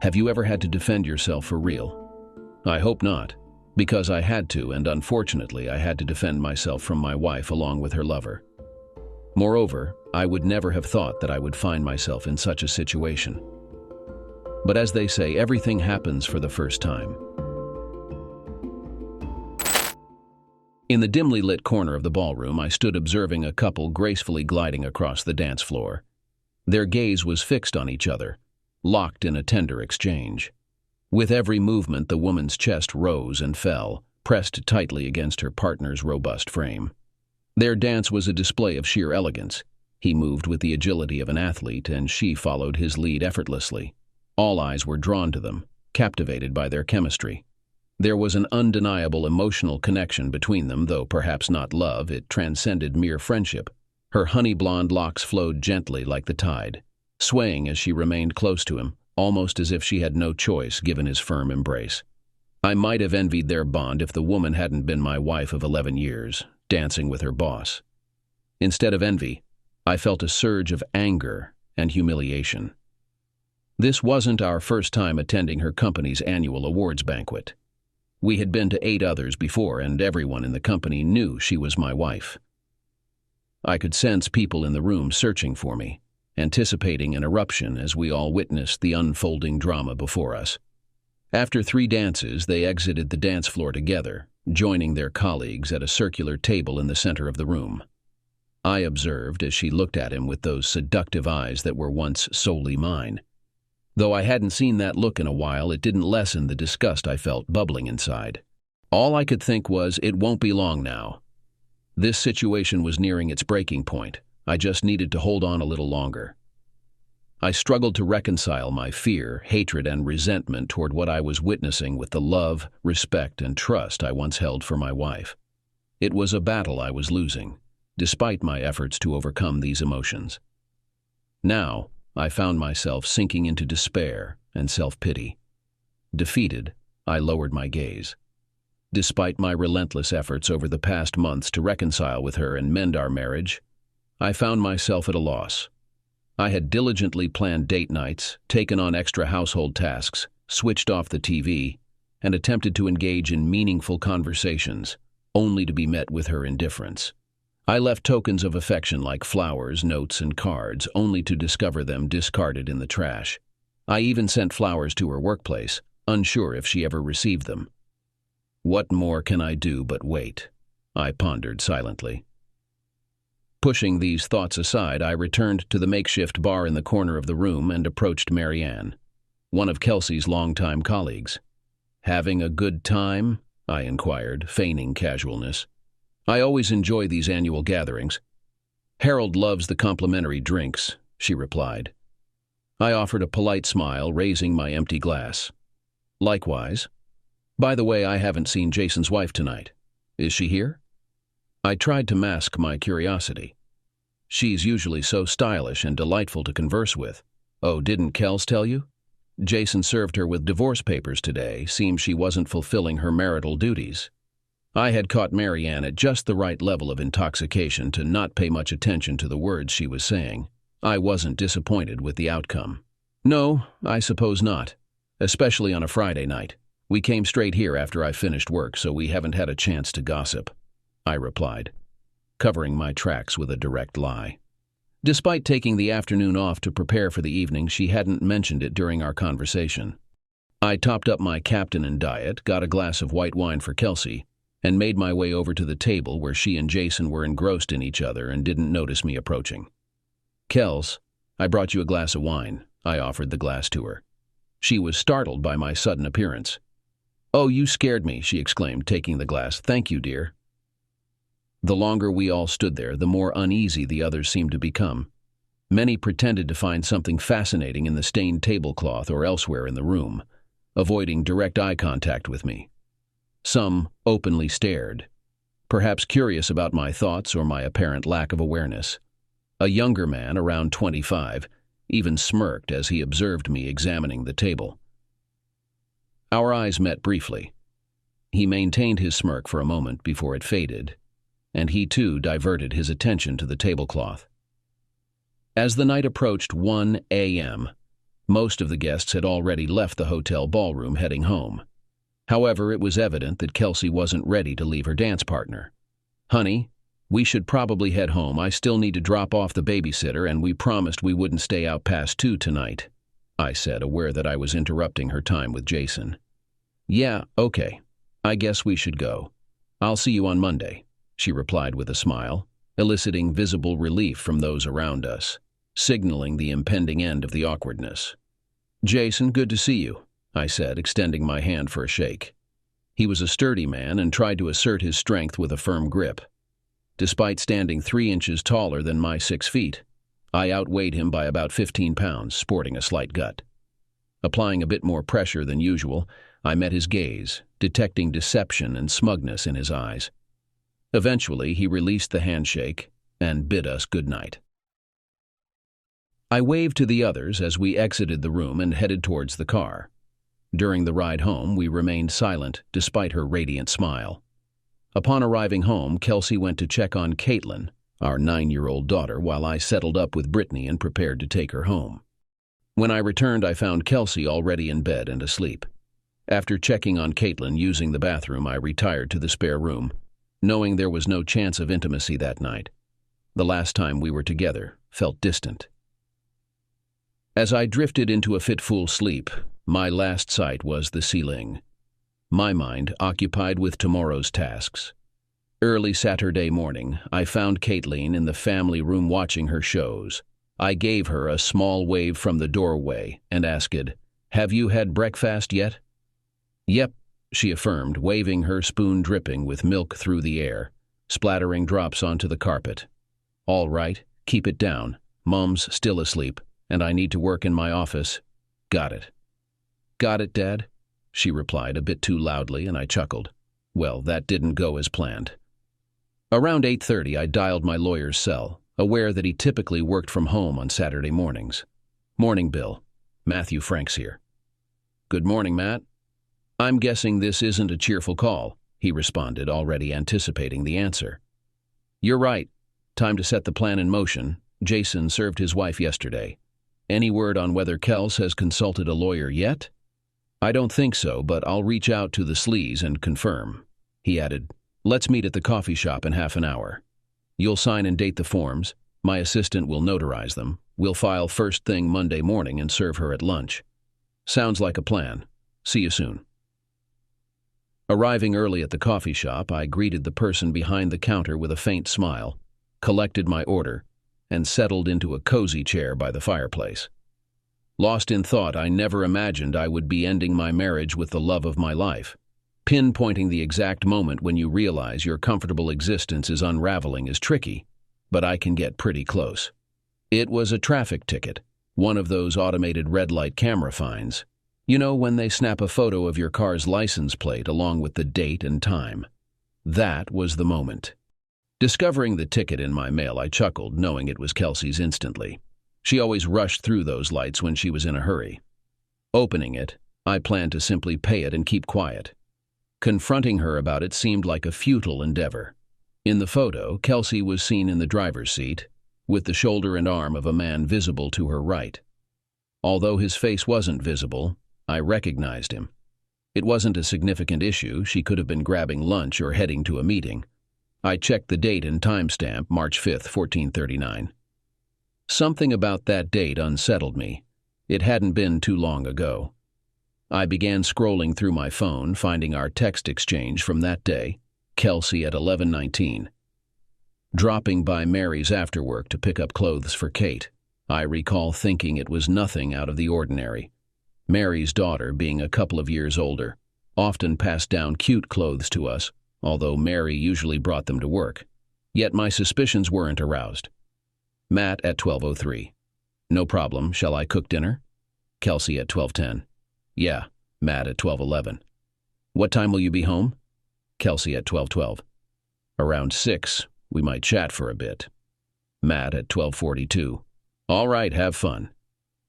Have you ever had to defend yourself for real? I hope not, because I had to, and unfortunately I had to defend myself from my wife along with her lover. Moreover, I would never have thought that I would find myself in such a situation. But as they say, everything happens for the first time. In the dimly lit corner of the ballroom, I stood observing a couple gracefully gliding across the dance floor. Their gaze was fixed on each other, locked in a tender exchange. With every movement, the woman's chest rose and fell, pressed tightly against her partner's robust frame. Their dance was a display of sheer elegance. He moved with the agility of an athlete, and she followed his lead effortlessly. All eyes were drawn to them, captivated by their chemistry. There was an undeniable emotional connection between them, though perhaps not love. It transcended mere friendship. Her honey-blonde locks flowed gently like the tide, swaying as she remained close to him, almost as if she had no choice given his firm embrace. I might have envied their bond if the woman hadn't been my wife of 11 years, dancing with her boss. Instead of envy, I felt a surge of anger and humiliation. This wasn't our first time attending her company's annual awards banquet. We had been to 8 others before, and everyone in the company knew she was my wife. I could sense people in the room searching for me, anticipating an eruption as we all witnessed the unfolding drama before us. After 3 dances, they exited the dance floor together, joining their colleagues at a circular table in the center of the room. I observed as she looked at him with those seductive eyes that were once solely mine. Though I hadn't seen that look in a while, it didn't lessen the disgust I felt bubbling inside. All I could think was, it won't be long now. This situation was nearing its breaking point. I just needed to hold on a little longer. I struggled to reconcile my fear, hatred, and resentment toward what I was witnessing with the love, respect, and trust I once held for my wife. It was a battle I was losing, despite my efforts to overcome these emotions. Now, I found myself sinking into despair and self-pity. Defeated, I lowered my gaze. Despite my relentless efforts over the past months to reconcile with her and mend our marriage, I found myself at a loss. I had diligently planned date nights, taken on extra household tasks, switched off the TV, and attempted to engage in meaningful conversations, only to be met with her indifference. I left tokens of affection like flowers, notes, and cards, only to discover them discarded in the trash. I even sent flowers to her workplace, unsure if she ever received them. What more can I do but wait? I pondered silently. Pushing these thoughts aside, I returned to the makeshift bar in the corner of the room and approached Marianne, one of Kelsey's longtime colleagues. "Having a good time?" I inquired, feigning casualness. "I always enjoy these annual gatherings." "Harold loves the complimentary drinks," she replied. I offered a polite smile, raising my empty glass. "Likewise. By the way, I haven't seen Jason's wife tonight. Is she here?" I tried to mask my curiosity. "She's usually so stylish and delightful to converse with." "Oh, didn't Kels tell you? Jason served her with divorce papers today. Seems she wasn't fulfilling her marital duties." I had caught Marianne at just the right level of intoxication to not pay much attention to the words she was saying. I wasn't disappointed with the outcome. "No, I suppose not. Especially on a Friday night. We came straight here after I finished work, so we haven't had a chance to gossip," I replied, covering my tracks with a direct lie. Despite taking the afternoon off to prepare for the evening, she hadn't mentioned it during our conversation. I topped up my Captain and diet, got a glass of white wine for Kelsey, and made my way over to the table where she and Jason were engrossed in each other and didn't notice me approaching. "Kels, I brought you a glass of wine." I offered the glass to her. She was startled by my sudden appearance. "Oh, you scared me," she exclaimed, taking the glass. "Thank you, dear." The longer we all stood there, the more uneasy the others seemed to become. Many pretended to find something fascinating in the stained tablecloth or elsewhere in the room, avoiding direct eye contact with me. Some openly stared, perhaps curious about my thoughts or my apparent lack of awareness. A younger man, around 25, even smirked as he observed me examining the table. Our eyes met briefly. He maintained his smirk for a moment before it faded, and he too diverted his attention to the tablecloth. As the night approached 1 a.m., Most of the guests had already left the hotel ballroom heading home. However, it was evident that Kelsey wasn't ready to leave her dance partner. "Honey, we should probably head home. I still need to drop off the babysitter, and we promised we wouldn't stay out past 2 tonight," I said, aware that I was interrupting her time with Jason. "Yeah, okay. I guess we should go. I'll see you on Monday," she replied with a smile, eliciting visible relief from those around us, signaling the impending end of the awkwardness. "Jason, good to see you," I said, extending my hand for a shake. He was a sturdy man and tried to assert his strength with a firm grip. Despite standing 3 inches taller than my 6 feet, I outweighed him by about 15 pounds, sporting a slight gut. Applying a bit more pressure than usual, I met his gaze, detecting deception and smugness in his eyes. Eventually, he released the handshake and bid us good night. I waved to the others as we exited the room and headed towards the car. During the ride home, we remained silent despite her radiant smile. Upon arriving home, Kelsey went to check on Caitlin, our 9-year-old daughter, while I settled up with Brittany and prepared to take her home. When I returned, I found Kelsey already in bed and asleep. After checking on Caitlin using the bathroom, I retired to the spare room, knowing there was no chance of intimacy that night. The last time we were together felt distant. As I drifted into a fitful sleep, my last sight was the ceiling, my mind occupied with tomorrow's tasks. Early Saturday morning, I found Caitlin in the family room watching her shows. I gave her a small wave from the doorway and asked, "Have you had breakfast yet?" "Yep," she affirmed, waving her spoon dripping with milk through the air, splattering drops onto the carpet. "All right, keep it down. Mom's still asleep, and I need to work in my office." "Got it." "Got it, Dad?" she replied a bit too loudly, and I chuckled. Well, that didn't go as planned. Around 8:30, I dialed my lawyer's cell, aware that he typically worked from home on Saturday mornings. "Morning, Bill. Matthew Franks here." "Good morning, Matt." "I'm guessing this isn't a cheerful call," he responded, already anticipating the answer. "You're right. Time to set the plan in motion. Jason served his wife yesterday. Any word on whether Kels has consulted a lawyer yet?" "I don't think so, but I'll reach out to the sleaze and confirm." He added, "Let's meet at the coffee shop in half an hour. You'll sign and date the forms. My assistant will notarize them. We'll file first thing Monday morning and serve her at lunch." "Sounds like a plan. See you soon." Arriving early at the coffee shop, I greeted the person behind the counter with a faint smile, collected my order, and settled into a cozy chair by the fireplace. Lost in thought, I never imagined I would be ending my marriage with the love of my life. Pinpointing the exact moment when you realize your comfortable existence is unraveling is tricky, but I can get pretty close. It was a traffic ticket, one of those automated red light camera fines. You know, when they snap a photo of your car's license plate along with the date and time. That was the moment. Discovering the ticket in my mail, I chuckled, knowing it was Kelsey's instantly. She always rushed through those lights when she was in a hurry. Opening it, I planned to simply pay it and keep quiet. Confronting her about it seemed like a futile endeavor. In the photo, Kelsey was seen in the driver's seat, with the shoulder and arm of a man visible to her right. Although his face wasn't visible, I recognized him. It wasn't a significant issue. She could have been grabbing lunch or heading to a meeting. I checked the date and timestamp, March 5th, 1439. Something about that date unsettled me. It hadn't been too long ago. I began scrolling through my phone, finding our text exchange from that day, Kelsey at 11:19. Dropping by Mary's after work to pick up clothes for Kate, I recall thinking it was nothing out of the ordinary. Mary's daughter, being a couple of years older, often passed down cute clothes to us, although Mary usually brought them to work. Yet my suspicions weren't aroused. Matt at 12:03. "No problem. Shall I cook dinner?" Kelsey at 12:10. "Yeah." Matt at 12:11. "What time will you be home?" Kelsey at 12:12. "Around 6. We might chat for a bit." Matt at 12:42. "All right, have fun."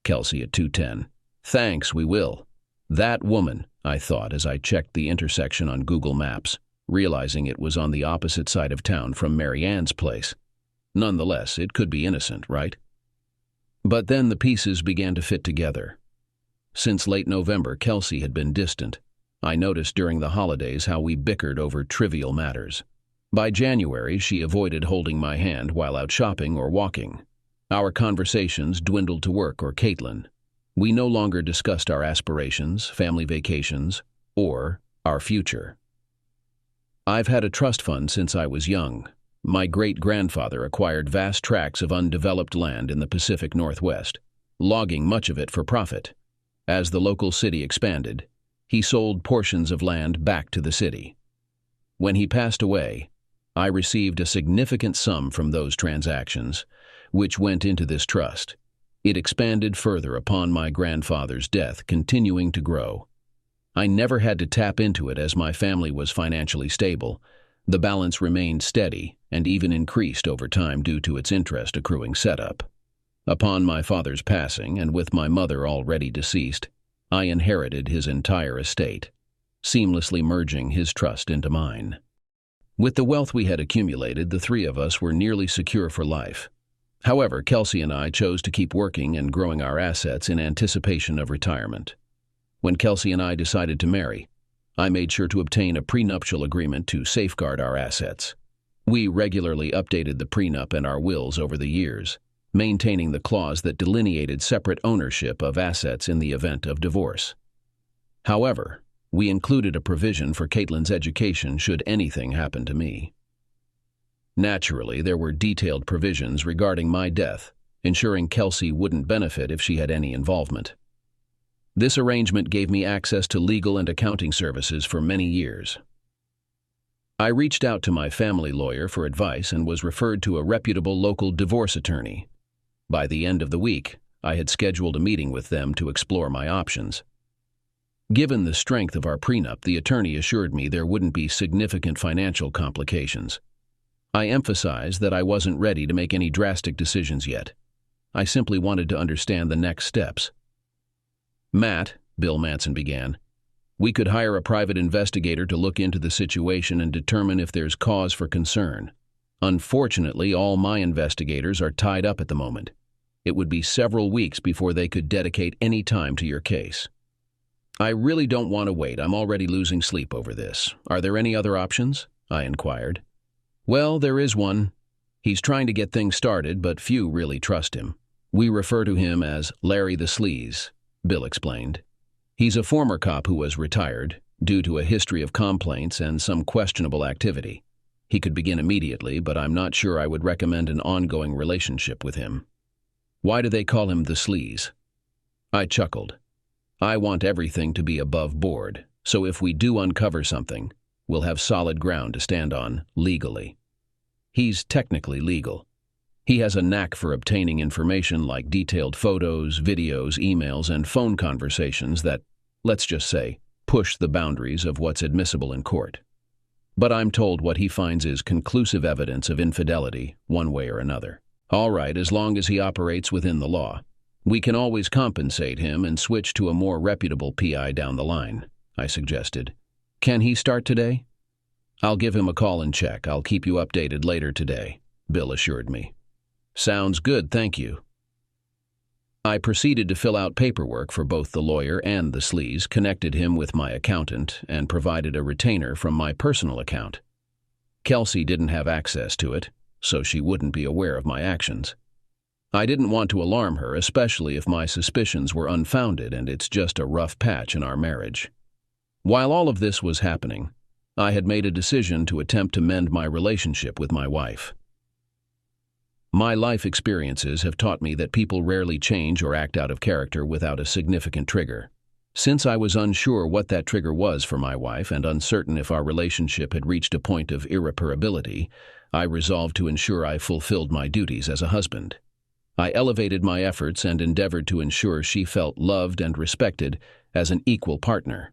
Kelsey at 2:10. "Thanks, we will." That woman, I thought as I checked the intersection on Google Maps, realizing it was on the opposite side of town from Mary Ann's place. Nonetheless, it could be innocent, right? But then the pieces began to fit together. Since late November, Kelsey had been distant. I noticed during the holidays how we bickered over trivial matters. By January, she avoided holding my hand while out shopping or walking. Our conversations dwindled to work or Caitlin. We no longer discussed our aspirations, family vacations, or our future. I've had a trust fund since I was young. My great-grandfather acquired vast tracts of undeveloped land in the Pacific Northwest, logging much of it for profit. As the local city expanded, he sold portions of land back to the city. When he passed away, I received a significant sum from those transactions, which went into this trust. It expanded further upon my grandfather's death, continuing to grow. I never had to tap into it as my family was financially stable. The balance remained steady and even increased over time due to its interest accruing setup. Upon my father's passing, and with my mother already deceased, I inherited his entire estate, seamlessly merging his trust into mine. With the wealth we had accumulated, the three of us were nearly secure for life. However, Kelsey and I chose to keep working and growing our assets in anticipation of retirement. When Kelsey and I decided to marry, I made sure to obtain a prenuptial agreement to safeguard our assets. We regularly updated the prenup and our wills over the years, maintaining the clause that delineated separate ownership of assets in the event of divorce. However, we included a provision for Caitlin's education should anything happen to me. Naturally, there were detailed provisions regarding my death, ensuring Kelsey wouldn't benefit if she had any involvement. This arrangement gave me access to legal and accounting services for many years. I reached out to my family lawyer for advice and was referred to a reputable local divorce attorney. By the end of the week, I had scheduled a meeting with them to explore my options. Given the strength of our prenup, the attorney assured me there wouldn't be significant financial complications. I emphasized that I wasn't ready to make any drastic decisions yet. I simply wanted to understand the next steps. "Matt," Bill Manson began, "we could hire a private investigator to look into the situation and determine if there's cause for concern. Unfortunately, all my investigators are tied up at the moment. It would be several weeks before they could dedicate any time to your case." "I really don't want to wait. I'm already losing sleep over this. Are there any other options?" I inquired. "Well, there is one. He's trying to get things started, but few really trust him. We refer to him as Larry the SAS," Bill explained. "He's a former cop who was retired due to a history of complaints and some questionable activity. He could begin immediately, but I'm not sure I would recommend an ongoing relationship with him." "Why do they call him the SAS?" I chuckled. "I want everything to be above board, so if we do uncover something, we'll have solid ground to stand on legally. He's technically legal. He has a knack for obtaining information like detailed photos, videos, emails, and phone conversations that, let's just say, push the boundaries of what's admissible in court. But I'm told what he finds is conclusive evidence of infidelity, one way or another. All right, as long as he operates within the law. We can always compensate him and switch to a more reputable PI down the line," I suggested. "Can he start today?" "I'll give him a call and check. I'll keep you updated later today," Bill assured me. "Sounds good, thank you." I proceeded to fill out paperwork for both the lawyer and the SAS, connected him with my accountant, and provided a retainer from my personal account. Kelsey didn't have access to it, so she wouldn't be aware of my actions. I didn't want to alarm her, especially if my suspicions were unfounded and it's just a rough patch in our marriage. While all of this was happening, I had made a decision to attempt to mend my relationship with my wife. My life experiences have taught me that people rarely change or act out of character without a significant trigger. Since I was unsure what that trigger was for my wife and uncertain if our relationship had reached a point of irreparability, I resolved to ensure I fulfilled my duties as a husband. I elevated my efforts and endeavored to ensure she felt loved and respected as an equal partner.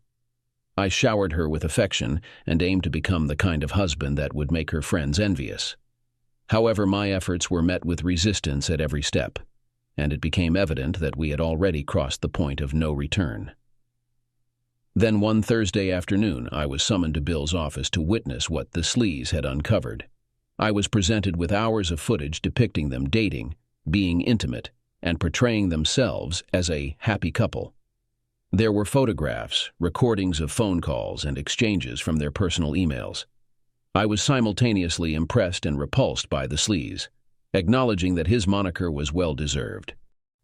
I showered her with affection and aimed to become the kind of husband that would make her friends envious. However, my efforts were met with resistance at every step, and it became evident that we had already crossed the point of no return. Then one Thursday afternoon, I was summoned to Bill's office to witness what the SAS had uncovered. I was presented with hours of footage depicting them dating, being intimate, and portraying themselves as a happy couple. There were photographs, recordings of phone calls, and exchanges from their personal emails. I was simultaneously impressed and repulsed by the sleaze, acknowledging that his moniker was well-deserved.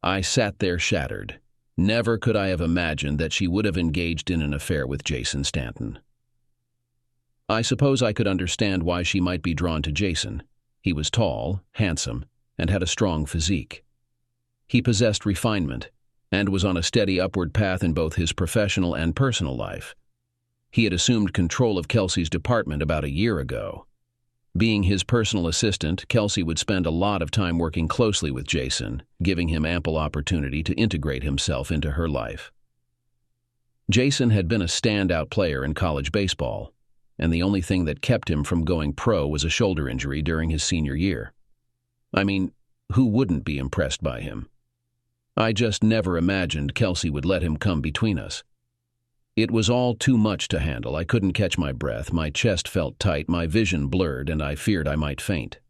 I sat there shattered. Never could I have imagined that she would have engaged in an affair with Jason Stanton. I suppose I could understand why she might be drawn to Jason. He was tall, handsome, and had a strong physique. He possessed refinement, and was on a steady upward path in both his professional and personal life. He had assumed control of Kelsey's department about a year ago. Being his personal assistant, Kelsey would spend a lot of time working closely with Jason, giving him ample opportunity to integrate himself into her life. Jason had been a standout player in college baseball, and the only thing that kept him from going pro was a shoulder injury during his senior year. I mean, who wouldn't be impressed by him? I just never imagined Kelsey would let him come between us. It was all too much to handle. I couldn't catch my breath, my chest felt tight, my vision blurred, and I feared I might faint.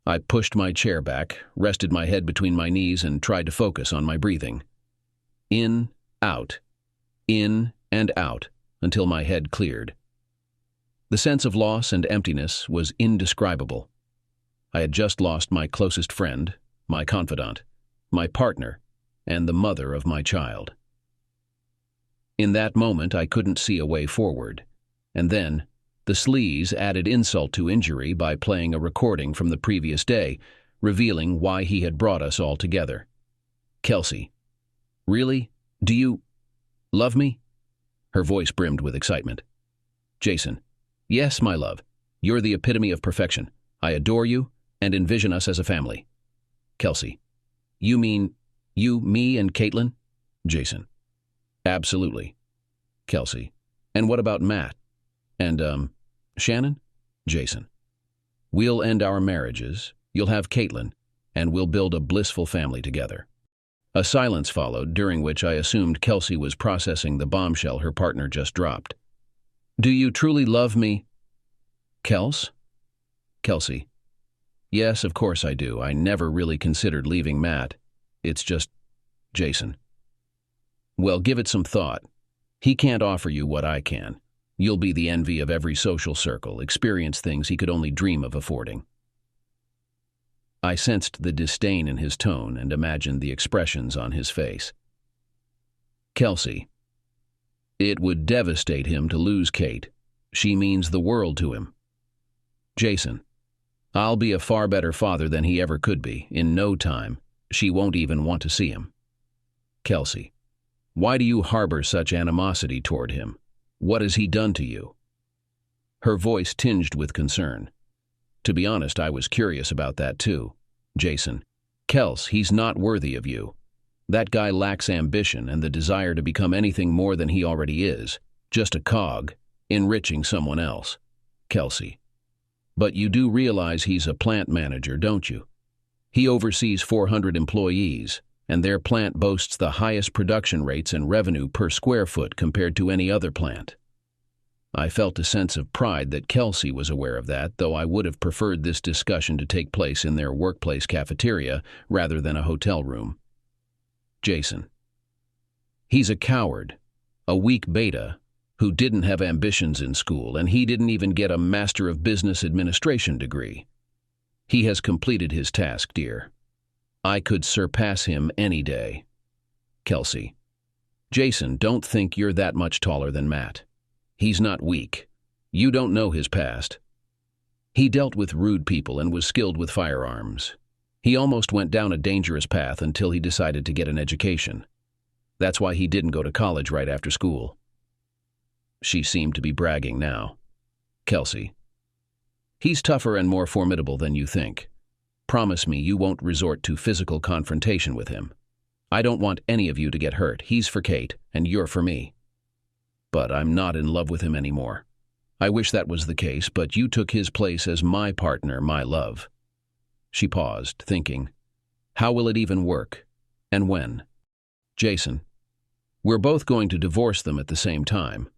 I pushed my chair back, rested my head between my knees, and tried to focus on my breathing. In and out, until my head cleared. The sense of loss and emptiness was indescribable. I had just lost my closest friend, my confidant, my partner, and the mother of my child. In that moment, I couldn't see a way forward. And then, the sleaze added insult to injury by playing a recording from the previous day, revealing why he had brought us all together. Kelsey, really? Do you love me? Her voice brimmed with excitement. Jason, yes, my love. You're the epitome of perfection. I adore you and envision us as a family. Kelsey, you mean you, me, and Caitlin? Jason, absolutely. Kelsey, and what about Matt? And, Shannon? Jason, we'll end our marriages, you'll have Caitlin, and we'll build a blissful family together. A silence followed, during which I assumed Kelsey was processing the bombshell her partner just dropped. Do you truly love me? Kelsey, yes, of course I do. I never really considered leaving Matt. It's just, Jason. Well, give it some thought. He can't offer you what I can. You'll be the envy of every social circle, experience things he could only dream of affording. I sensed the disdain in his tone and imagined the expressions on his face. Kelsey, it would devastate him to lose Kate. She means the world to him. Jason, I'll be a far better father than he ever could be. In no time, she won't even want to see him. Kelsey, why do you harbor such animosity toward him? What has he done to you? Her voice tinged with concern. To be honest, I was curious about that too. Jason, Kels, he's not worthy of you. That guy lacks ambition and the desire to become anything more than he already is, just a cog, enriching someone else. Kelsey, but you do realize he's a plant manager, don't you? He oversees 400 employees, and their plant boasts the highest production rates and revenue per square foot compared to any other plant. I felt a sense of pride that Kelsey was aware of that, though I would have preferred this discussion to take place in their workplace cafeteria rather than a hotel room. Jason, he's a coward, a weak beta, who didn't have ambitions in school, and he didn't even get a Master of Business Administration degree. He has completed his task, dear. I could surpass him any day. Kelsey, Jason, don't think you're that much taller than Matt. He's not weak. You don't know his past. He dealt with rude people and was skilled with firearms. He almost went down a dangerous path until he decided to get an education. That's why he didn't go to college right after school. She seemed to be bragging now. Kelsey, he's tougher and more formidable than you think. Promise me you won't resort to physical confrontation with him. I don't want any of you to get hurt. He's for Kate, and you're for me. But I'm not in love with him anymore. I wish that was the case, but you took his place as my partner, my love. She paused, thinking, how will it even work? And when? Jason, we're both going to divorce them at the same time.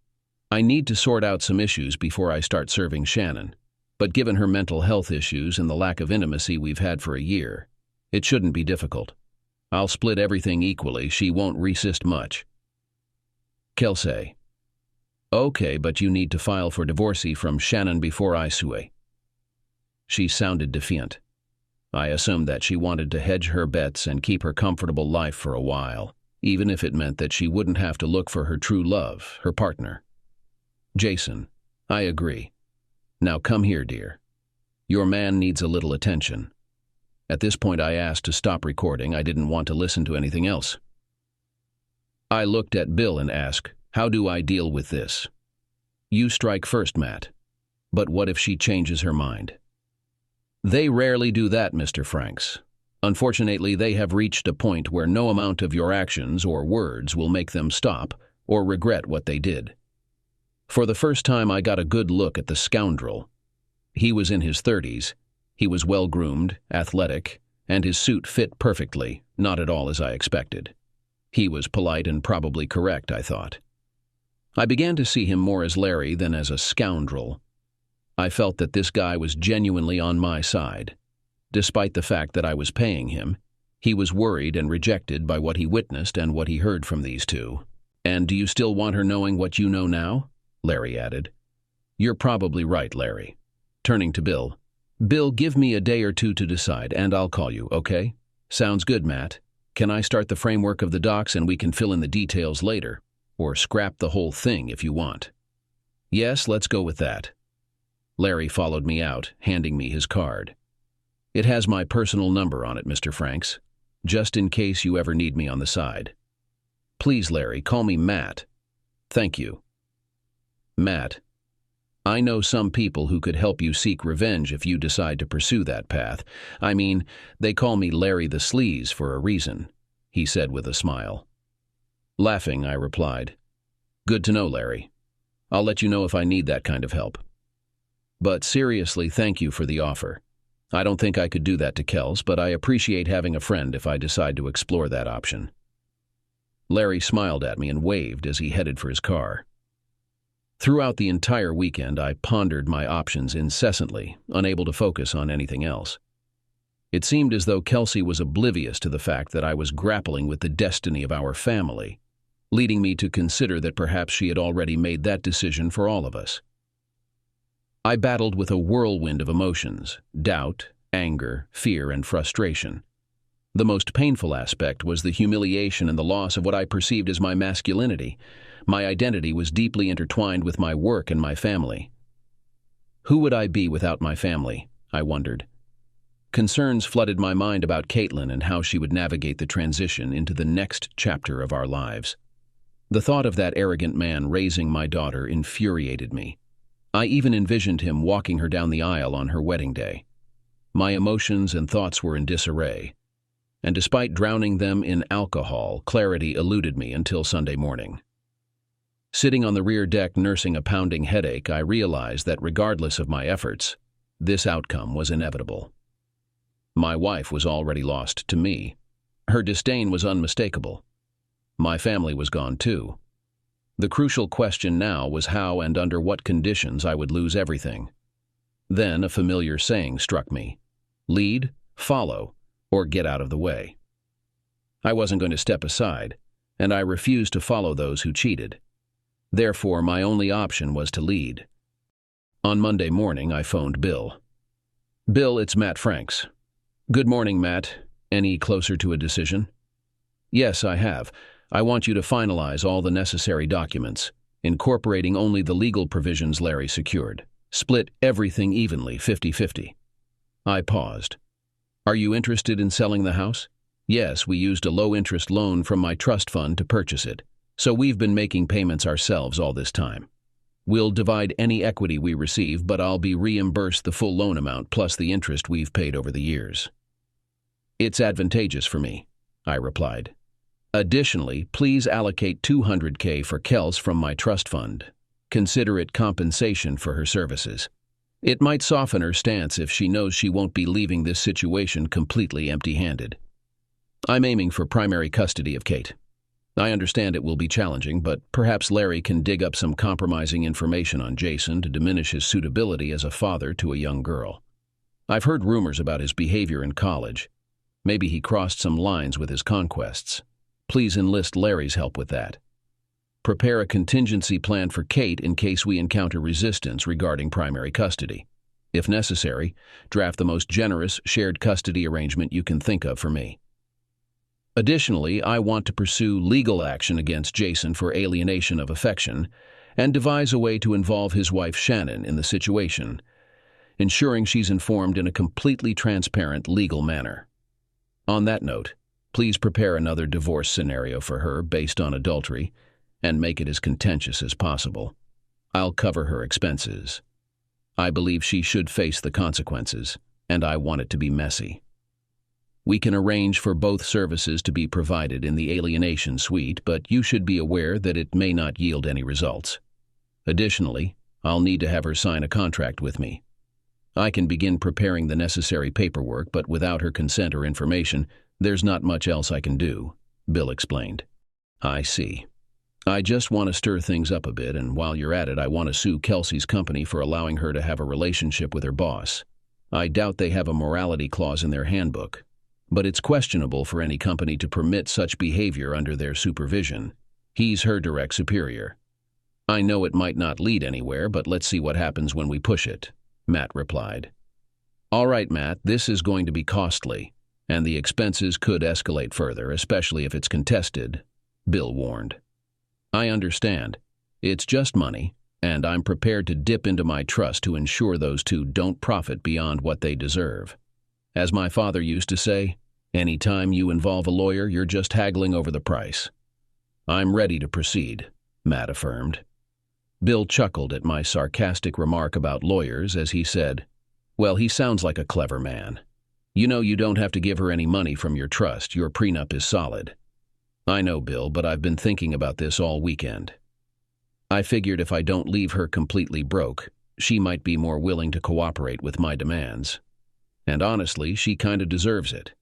I need to sort out some issues before I start serving Shannon. But given her mental health issues and the lack of intimacy we've had for a year, it shouldn't be difficult. I'll split everything equally. She won't resist much. Kelsey. Okay, but you need to file for divorcee from Shannon before I sue. She sounded defiant. I assumed that she wanted to hedge her bets and keep her comfortable life for a while, even if it meant that she wouldn't have to look for her true love, her partner. Jason, I agree. Now come here, dear. Your man needs a little attention. At this point I asked to stop recording. I didn't want to listen to anything else. I looked at Bill and asked, how do I deal with this? You strike first, Matt. But what if she changes her mind? They rarely do that, Mr. Franks. Unfortunately, they have reached a point where no amount of your actions or words will make them stop or regret what they did. For the first time, I got a good look at the scoundrel. He was in his 30s. He was well-groomed, athletic, and his suit fit perfectly, not at all as I expected. He was polite and probably correct, I thought. I began to see him more as Larry than as a scoundrel. I felt that this guy was genuinely on my side. Despite the fact that I was paying him, he was worried and rejected by what he witnessed and what he heard from these two. And do you still want her knowing what you know now? Larry added. You're probably right, Larry. Turning to Bill. Bill, give me a day or two to decide, and I'll call you, okay? Sounds good, Matt. Can I start the framework of the docs and we can fill in the details later? Or scrap the whole thing if you want. Yes, let's go with that. Larry followed me out, handing me his card. It has my personal number on it, Mr. Franks, just in case you ever need me on the side. Please, Larry, call me Matt. Thank you. Matt, I know some people who could help you seek revenge if you decide to pursue that path. I mean, they call me Larry the SAS for a reason, he said with a smile. Laughing, I replied, Good to know, Larry. I'll let you know if I need that kind of help. But seriously, thank you for the offer. I don't think I could do that to Kels, but I appreciate having a friend if I decide to explore that option. Larry smiled at me and waved as he headed for his car. Throughout the entire weekend, I pondered my options incessantly, unable to focus on anything else. It seemed as though Kelsey was oblivious to the fact that I was grappling with the destiny of our family, leading me to consider that perhaps she had already made that decision for all of us. I battled with a whirlwind of emotions, doubt, anger, fear, and frustration. The most painful aspect was the humiliation and the loss of what I perceived as my masculinity. My identity was deeply intertwined with my work and my family. Who would I be without my family? I wondered. Concerns flooded my mind about Caitlin and how she would navigate the transition into the next chapter of our lives. The thought of that arrogant man raising my daughter infuriated me. I even envisioned him walking her down the aisle on her wedding day. My emotions and thoughts were in disarray, and despite drowning them in alcohol, clarity eluded me until Sunday morning. Sitting on the rear deck nursing a pounding headache, I realized that regardless of my efforts, this outcome was inevitable. My wife was already lost to me. Her disdain was unmistakable. My family was gone too. The crucial question now was how and under what conditions I would lose everything. Then a familiar saying struck me. Lead, follow, or get out of the way. I wasn't going to step aside, and I refused to follow those who cheated. Therefore, my only option was to lead. On Monday morning, I phoned Bill. Bill, it's Matt Franks. Good morning, Matt. Any closer to a decision? Yes, I have. I want you to finalize all the necessary documents, incorporating only the legal provisions Larry secured. Split everything evenly, 50-50. I paused. Are you interested in selling the house? Yes, we used a low-interest loan from my trust fund to purchase it, so we've been making payments ourselves all this time. We'll divide any equity we receive, but I'll be reimbursed the full loan amount plus the interest we've paid over the years. It's advantageous for me, I replied. Additionally, please allocate $200K for Kels from my trust fund. Consider it compensation for her services. It might soften her stance if she knows she won't be leaving this situation completely empty-handed. I'm aiming for primary custody of Kate. I understand it will be challenging, but perhaps Larry can dig up some compromising information on Jason to diminish his suitability as a father to a young girl. I've heard rumors about his behavior in college. Maybe he crossed some lines with his conquests. Please enlist Larry's help with that. Prepare a contingency plan for Kate in case we encounter resistance regarding primary custody. If necessary, draft the most generous shared custody arrangement you can think of for me. Additionally, I want to pursue legal action against Jason for alienation of affection and devise a way to involve his wife Shannon in the situation, ensuring she's informed in a completely transparent legal manner. On that note, please prepare another divorce scenario for her based on adultery and make it as contentious as possible. I'll cover her expenses. I believe she should face the consequences, and I want it to be messy. We can arrange for both services to be provided in the alienation suite, but you should be aware that it may not yield any results. Additionally, I'll need to have her sign a contract with me. I can begin preparing the necessary paperwork, but without her consent or information, there's not much else I can do, Bill explained. I see. I just want to stir things up a bit, and while you're at it, I want to sue Kelsey's company for allowing her to have a relationship with her boss. I doubt they have a morality clause in their handbook, but it's questionable for any company to permit such behavior under their supervision. He's her direct superior. I know it might not lead anywhere, but let's see what happens when we push it, Matt replied. All right, Matt, this is going to be costly, and the expenses could escalate further, especially if it's contested, Bill warned. I understand. It's just money, and I'm prepared to dip into my trust to ensure those two don't profit beyond what they deserve. As my father used to say, any time you involve a lawyer, you're just haggling over the price. I'm ready to proceed, Matt affirmed. Bill chuckled at my sarcastic remark about lawyers as he said, well, he sounds like a clever man. You know you don't have to give her any money from your trust. Your prenup is solid. I know, Bill, but I've been thinking about this all weekend. I figured if I don't leave her completely broke, she might be more willing to cooperate with my demands. And honestly, she kinda deserves it.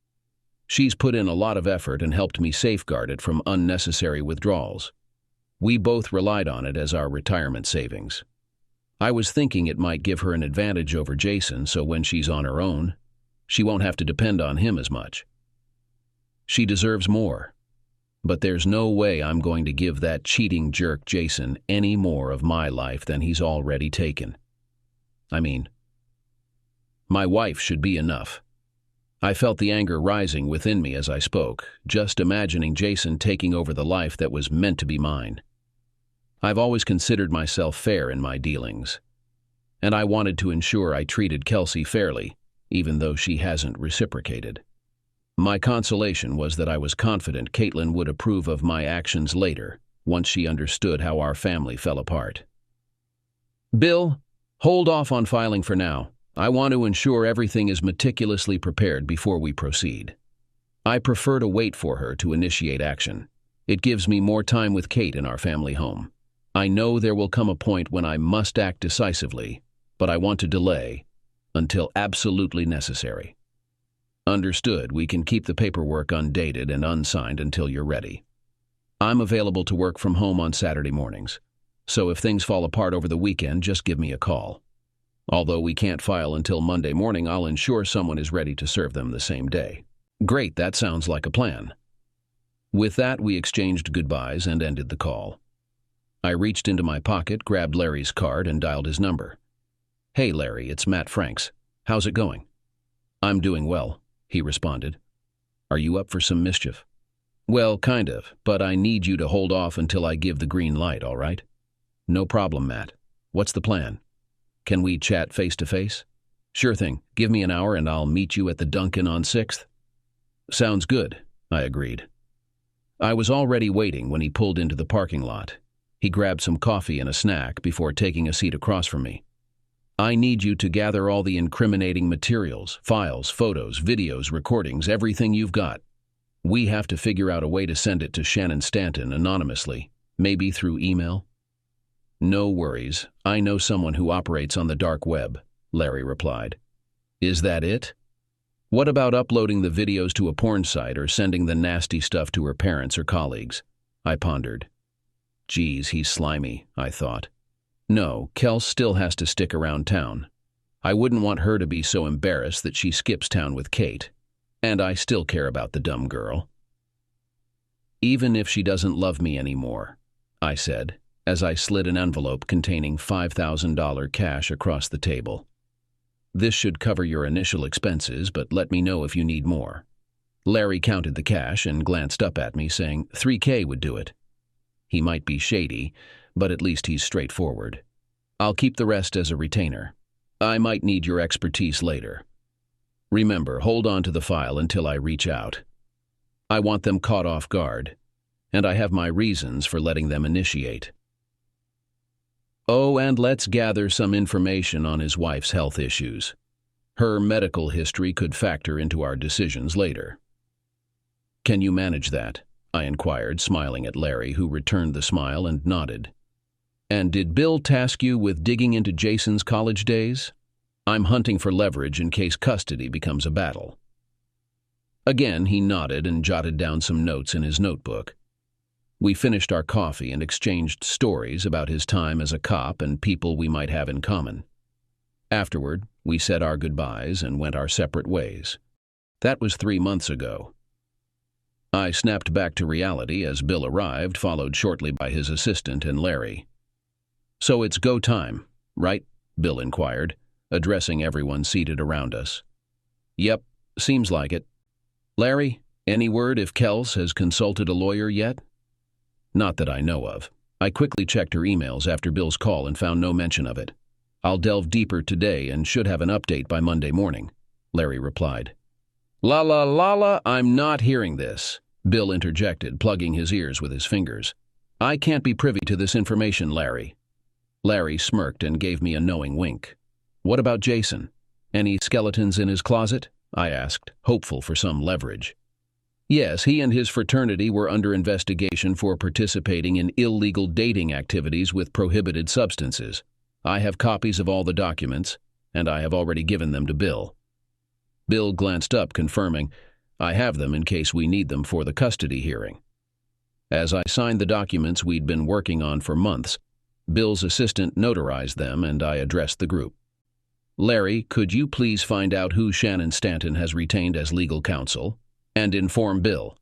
She's put in a lot of effort and helped me safeguard it from unnecessary withdrawals. We both relied on it as our retirement savings. I was thinking it might give her an advantage over Jason, so when she's on her own, she won't have to depend on him as much. She deserves more. But there's no way I'm going to give that cheating jerk Jason any more of my life than he's already taken. I mean, my wife should be enough. I felt the anger rising within me as I spoke, just imagining Jason taking over the life that was meant to be mine. I've always considered myself fair in my dealings, and I wanted to ensure I treated Kelsey fairly, even though she hasn't reciprocated. My consolation was that I was confident Caitlin would approve of my actions later, once she understood how our family fell apart. Bill, hold off on filing for now. I want to ensure everything is meticulously prepared before we proceed. I prefer to wait for her to initiate action. It gives me more time with Kate in our family home. I know there will come a point when I must act decisively, but I want to delay until absolutely necessary. Understood, we can keep the paperwork undated and unsigned until you're ready. I'm available to work from home on Saturday mornings, so if things fall apart over the weekend, just give me a call. Although we can't file until Monday morning, I'll ensure someone is ready to serve them the same day. Great, that sounds like a plan. With that, we exchanged goodbyes and ended the call. I reached into my pocket, grabbed Larry's card, and dialed his number. Hey Larry, it's Matt Franks. How's it going? I'm doing well, he responded. Are you up for some mischief? Well, kind of, but I need you to hold off until I give the green light, all right? No problem, Matt. What's the plan? Can we chat face-to-face? Sure thing. Give me an hour and I'll meet you at the Dunkin' on 6th. Sounds good, I agreed. I was already waiting when he pulled into the parking lot. He grabbed some coffee and a snack before taking a seat across from me. I need you to gather all the incriminating materials, files, photos, videos, recordings, everything you've got. We have to figure out a way to send it to Shannon Stanton anonymously, maybe through email. No worries. I know someone who operates on the dark web, Larry replied. Is that it? What about uploading the videos to a porn site or sending the nasty stuff to her parents or colleagues? I pondered. Geez, he's slimy, I thought. No, Kels still has to stick around town. I wouldn't want her to be so embarrassed that she skips town with Kate. And I still care about the dumb girl. Even if she doesn't love me anymore, I said, as I slid an envelope containing $5,000 cash across the table. This should cover your initial expenses, but let me know if you need more. Larry counted the cash and glanced up at me, saying $3,000 would do it. He might be shady, but at least he's straightforward. I'll keep the rest as a retainer. I might need your expertise later. Remember, hold on to the file until I reach out. I want them caught off guard, and I have my reasons for letting them initiate. Oh, and let's gather some information on his wife's health issues. Her medical history could factor into our decisions later. Can you manage that? I inquired, smiling at Larry, who returned the smile and nodded. And did Bill task you with digging into Jason's college days? I'm hunting for leverage in case custody becomes a battle. Again, he nodded and jotted down some notes in his notebook. We finished our coffee and exchanged stories about his time as a cop and people we might have in common. Afterward, we said our goodbyes and went our separate ways. That was 3 months ago. I snapped back to reality as Bill arrived, followed shortly by his assistant and Larry. So it's go time, right? Bill inquired, addressing everyone seated around us. Yep, seems like it. Larry, any word if Kels has consulted a lawyer yet? Not that I know of. I quickly checked her emails after Bill's call and found no mention of it. I'll delve deeper today and should have an update by Monday morning, Larry replied. La, I'm not hearing this, Bill interjected, plugging his ears with his fingers. I can't be privy to this information, Larry. Larry smirked and gave me a knowing wink. What about Jason? Any skeletons in his closet? I asked, hopeful for some leverage. Yes, he and his fraternity were under investigation for participating in illegal dating activities with prohibited substances. I have copies of all the documents, and I have already given them to Bill. Bill glanced up, confirming, I have them in case we need them for the custody hearing. As I signed the documents we'd been working on for months, Bill's assistant notarized them and I addressed the group. Larry, could you please find out who Shannon Stanton has retained as legal counsel and inform Bill?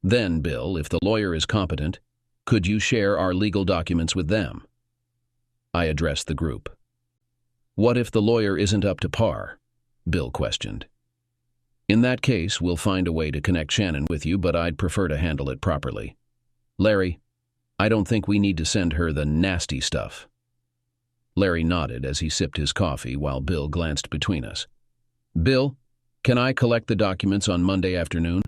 Then, Bill, if the lawyer is competent, could you share our legal documents with them? I addressed the group. What if the lawyer isn't up to par? Bill questioned. In that case, we'll find a way to connect Shannon with you, but I'd prefer to handle it properly. Larry, I don't think we need to send her the nasty stuff. Larry nodded as he sipped his coffee while Bill glanced between us. Bill, can I collect the documents on Monday afternoon?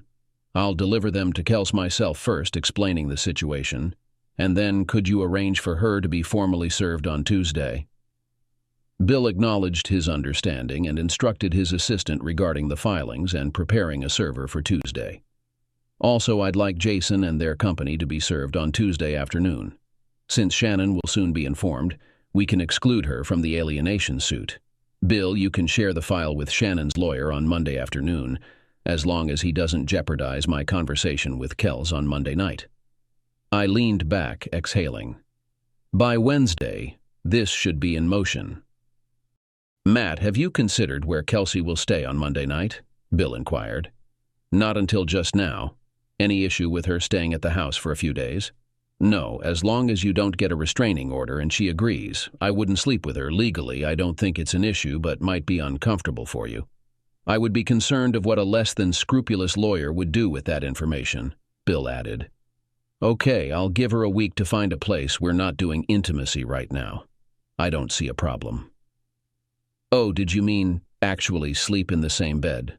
I'll deliver them to Kels myself first, explaining the situation, and then could you arrange for her to be formally served on Tuesday? Bill acknowledged his understanding and instructed his assistant regarding the filings and preparing a server for Tuesday. Also, I'd like Jason and their company to be served on Tuesday afternoon. Since Shannon will soon be informed, we can exclude her from the alienation suit. Bill, you can share the file with Shannon's lawyer on Monday afternoon, as long as he doesn't jeopardize my conversation with Kels on Monday night. I leaned back, exhaling. By Wednesday, this should be in motion. Matt, have you considered where Kelsey will stay on Monday night? Bill inquired. Not until just now. Any issue with her staying at the house for a few days? No, as long as you don't get a restraining order and she agrees. I wouldn't sleep with her legally. I don't think it's an issue, but might be uncomfortable for you. I would be concerned of what a less than scrupulous lawyer would do with that information, Bill added. Okay, I'll give her a week to find a place. We're not doing intimacy right now. I don't see a problem. Oh, did you mean actually sleep in the same bed?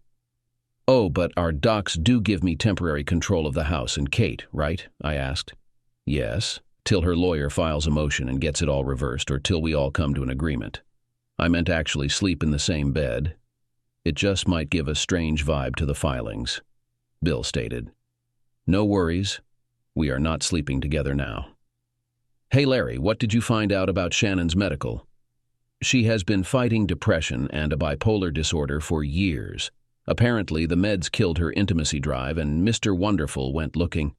Oh, but our docs do give me temporary control of the house and Kate, right? I asked. Yes, till her lawyer files a motion and gets it all reversed, or till we all come to an agreement. I meant actually sleep in the same bed. It just might give a strange vibe to the filings, Bill stated. No worries. We are not sleeping together now. Hey Larry, what did you find out about Shannon's medical? She has been fighting depression and a bipolar disorder for years. Apparently, the meds killed her intimacy drive and Mr. Wonderful went looking.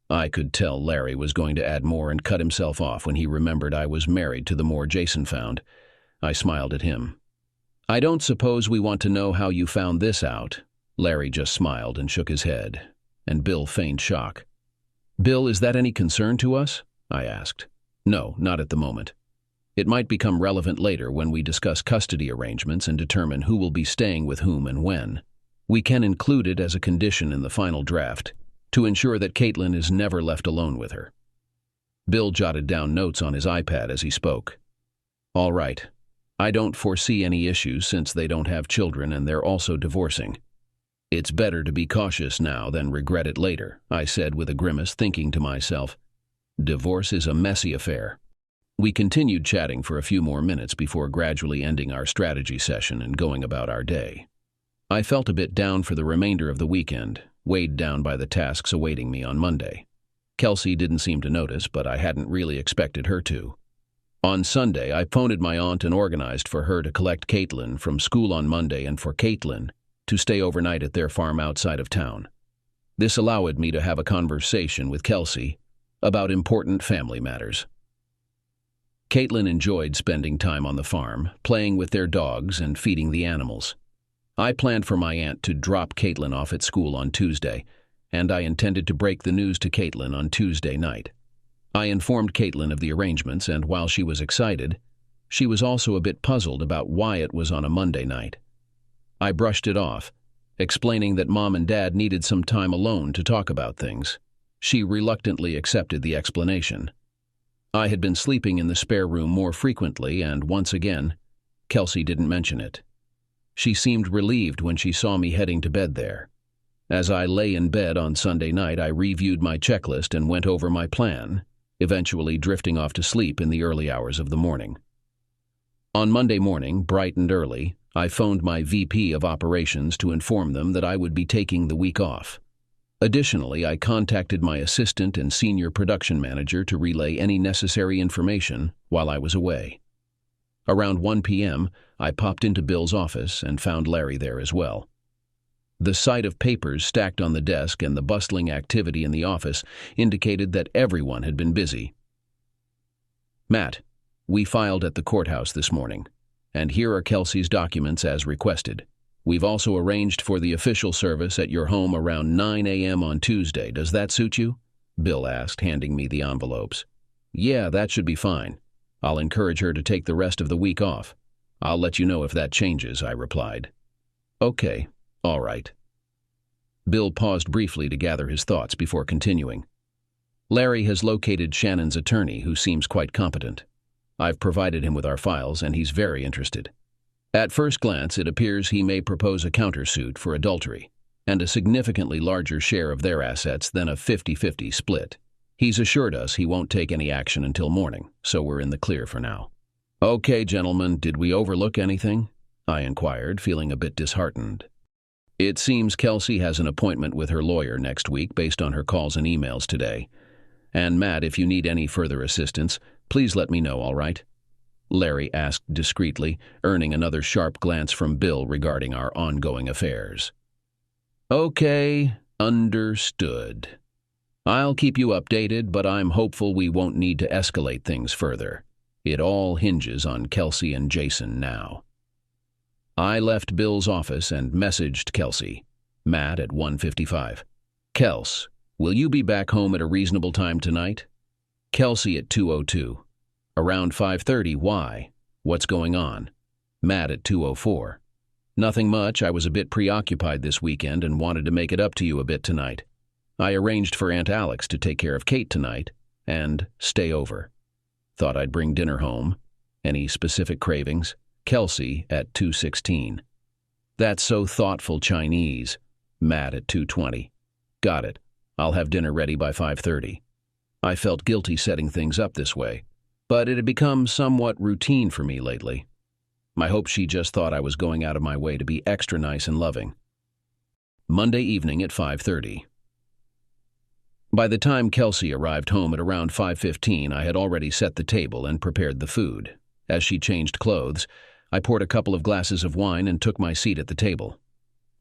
I could tell Larry was going to add more and cut himself off when he remembered I was married to the more Jason found. I smiled at him. I don't suppose we want to know how you found this out. Larry just smiled and shook his head, and Bill feigned shock. Bill, is that any concern to us? I asked. No, not at the moment. It might become relevant later when we discuss custody arrangements and determine who will be staying with whom and when. We can include it as a condition in the final draft to ensure that Caitlin is never left alone with her. Bill jotted down notes on his iPad as he spoke. All right. I don't foresee any issues since they don't have children and they're also divorcing. It's better to be cautious now than regret it later, I said with a grimace, thinking to myself, divorce is a messy affair. We continued chatting for a few more minutes before gradually ending our strategy session and going about our day. I felt a bit down for the remainder of the weekend, weighed down by the tasks awaiting me on Monday. Kelsey didn't seem to notice, but I hadn't really expected her to. On Sunday, I phoned my aunt and organized for her to collect Caitlin from school on Monday and for Caitlin to stay overnight at their farm outside of town. This allowed me to have a conversation with Kelsey about important family matters. Caitlin enjoyed spending time on the farm, playing with their dogs and feeding the animals. I planned for my aunt to drop Caitlin off at school on Tuesday, and I intended to break the news to Caitlin on Tuesday night. I informed Caitlin of the arrangements, and while she was excited, she was also a bit puzzled about why it was on a Monday night. I brushed it off, explaining that Mom and Dad needed some time alone to talk about things. She reluctantly accepted the explanation. I had been sleeping in the spare room more frequently, and once again, Kelsey didn't mention it. She seemed relieved when she saw me heading to bed there. As I lay in bed on Sunday night, I reviewed my checklist and went over my plan, eventually drifting off to sleep in the early hours of the morning. On Monday morning, bright and early, I phoned my VP of operations to inform them that I would be taking the week off. Additionally, I contacted my assistant and senior production manager to relay any necessary information while I was away. Around 1 p.m., I popped into Bill's office and found Larry there as well. The sight of papers stacked on the desk and the bustling activity in the office indicated that everyone had been busy. Matt, we filed at the courthouse this morning, and here are Kelsey's documents as requested. We've also arranged for the official service at your home around 9 a.m. on Tuesday. Does that suit you? Bill asked, handing me the envelopes. Yeah, that should be fine. I'll encourage her to take the rest of the week off. I'll let you know if that changes, I replied. Okay, all right. Bill paused briefly to gather his thoughts before continuing. Larry has located Shannon's attorney, who seems quite competent. I've provided him with our files, and he's very interested. At first glance, it appears he may propose a countersuit for adultery and a significantly larger share of their assets than a 50-50 split. He's assured us he won't take any action until morning, so we're in the clear for now. Okay, gentlemen, did we overlook anything? I inquired, feeling a bit disheartened. It seems Kelsey has an appointment with her lawyer next week based on her calls and emails today. And Matt, if you need any further assistance, please let me know, all right? Larry asked discreetly, earning another sharp glance from Bill regarding our ongoing affairs. Okay, understood. I'll keep you updated, but I'm hopeful we won't need to escalate things further. It all hinges on Kelsey and Jason now. I left Bill's office and messaged Kelsey, Matt at 1:55. Kels, will you be back home at a reasonable time tonight? Kelsey at 2:02. Around 5:30, why? What's going on? Matt at 2:04. Nothing much, I was a bit preoccupied this weekend and wanted to make it up to you a bit tonight. I arranged for Aunt Alex to take care of Kate tonight and stay over. Thought I'd bring dinner home. Any specific cravings? Kelsey at 2:16. That's so thoughtful, Chinese. Matt at 2:20. Got it. I'll have dinner ready by 5:30. I felt guilty setting things up this way, but it had become somewhat routine for me lately. I hope she just thought I was going out of my way to be extra nice and loving. Monday evening at 5:30. By the time Kelsey arrived home at around 5:15, I had already set the table and prepared the food. As she changed clothes, I poured a couple of glasses of wine and took my seat at the table.